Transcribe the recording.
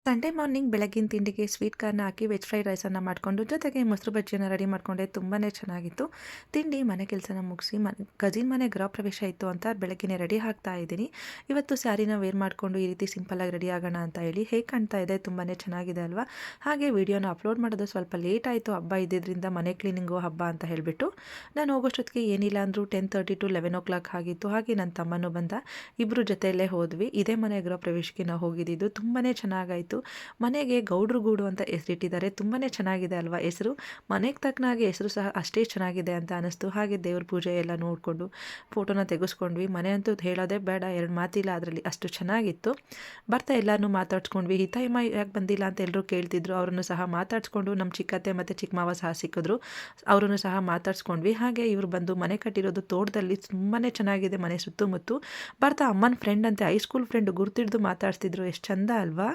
Sunday morning ಬೆಳಗ್ಗಿನ ತಿಂಡಿಗೆ sweet corn ಹಾಕಿ veg fried ರೈಸನ್ನು ಮಾಡಿಕೊಂಡು ಜೊತೆಗೆ ಮೊಸರು ಬಜ್ಜಿಯನ್ನು ರೆಡಿ ಮಾಡಿಕೊಂಡೆ. ತುಂಬಾ ಚೆನ್ನಾಗಿತ್ತು. ತಿಂಡಿ ಮನೆ ಕೆಲಸನ ಮುಗಿಸಿ ಕಜಿನ್ ಮನೆ ಗೃಹ ಪ್ರವೇಶ ಇತ್ತು ಅಂತ ಬೆಳಗ್ಗೆನೇ ರೆಡಿ ಆಗ್ತಾ ಇದ್ದೀನಿ. ಇವತ್ತು ಸ್ಯಾರಿನ ವೇರ್ ಮಾಡಿಕೊಂಡು ಈ ರೀತಿ ಸಿಂಪಲ್ಲಾಗಿ ರೆಡಿ ಆಗೋಣ ಅಂತ ಹೇಳಿ. ಹೇಗೆ ಕಾಣ್ತಾ ಇದೆ? ತುಂಬಾ ಚೆನ್ನಾಗಿದೆ ಅಲ್ವಾ? ಹಾಗೆ ವಿಡಿಯೋನ ಅಪ್ಲೋಡ್ ಮಾಡೋದು ಸ್ವಲ್ಪ ಲೇಟ್ ಆಯಿತು, ಹಬ್ಬ ಇದ್ದಿದ್ದರಿಂದ ಮನೆ ಕ್ಲೀನಿಂಗು ಹಬ್ಬ ಅಂತ ಹೇಳಿಬಿಟ್ಟು. ನಾನು ಹೋಗೋಷ್ಟೊತ್ತಿಗೆ ಏನಿಲ್ಲ ಅಂದರೂ 10:30 to 11 ಆಗಿತ್ತು. ಹಾಗೆ ನನ್ನ ತಮ್ಮನೂ ಬಂದ. ಇಬ್ಬರು ಜೊತೆಯಲ್ಲೇ ಹೋದ್ವಿ. ಇದೇ ಮನೆ ಗೃಹ ಪ್ರವೇಶಕ್ಕೆ ನಾವು ಹೋಗಿದ್ದಿದ್ದು. ತುಂಬಾ ಚೆನ್ನಾಗಾಯಿತು. ಮನೆಗೆ ಗೌಡ್ರು ಗೂಡು ಅಂತ ಹೆಸರಿಟ್ಟಿದ್ದಾರೆ. ತುಂಬಾ ಚೆನ್ನಾಗಿದೆ ಅಲ್ವಾ ಹೆಸರು? ಮನೆಗೆ ತಕ್ಕನಾಗಿ ಹೆಸರು ಸಹ ಅಷ್ಟೇ ಚೆನ್ನಾಗಿದೆ ಅಂತ ಅನ್ನಿಸ್ತು. ಹಾಗೆ ದೇವ್ರ ಪೂಜೆ ಎಲ್ಲ ನೋಡಿಕೊಂಡು ಫೋಟೋನ ತೆಗೆಸ್ಕೊಂಡ್ವಿ. ಮನೆ ಅಂತೂ ಹೇಳೋದೇ ಬೇಡ, ಎರಡು ಮಾತಿಲ್ಲ ಅದರಲ್ಲಿ, ಅಷ್ಟು ಚೆನ್ನಾಗಿತ್ತು. ಬರ್ತಾ ಎಲ್ಲರನ್ನೂ ಮಾತಾಡ್ಸ್ಕೊಂಡ್ವಿ. ಹಿತೈಮ ಯಾಕೆ ಬಂದಿಲ್ಲ ಅಂತ ಎಲ್ಲರೂ ಕೇಳ್ತಿದ್ರು. ಅವರನ್ನು ಸಹ ಮಾತಾಡಿಸ್ಕೊಂಡು ನಮ್ಮ ಚಿಕ್ಕತ್ತೆ ಮತ್ತು ಚಿಕ್ಕ ಮಾವ ಸಹ ಸಿಕ್ಕಿದ್ರು. ಅವರನ್ನು ಸಹ ಮಾತಾಡಿಸ್ಕೊಂಡ್ವಿ. ಹಾಗೆ ಇವರು ಬಂದು ಮನೆ ಕಟ್ಟಿರೋದು ತೋಟದಲ್ಲಿ ತುಂಬಾ ಚೆನ್ನಾಗಿದೆ ಮನೆ ಸುತ್ತಮುತ್ತ. ಬರ್ತಾ ಅಮ್ಮನ ಫ್ರೆಂಡ್ ಅಂತೆ, ಹೈಸ್ಕೂಲ್ ಫ್ರೆಂಡ್ ಗುರ್ತಿಡ್ದು ಮಾತಾಡ್ಸ್ತಿದ್ರು. ಎಷ್ಟು ಚಂದ ಅಲ್ವಾ?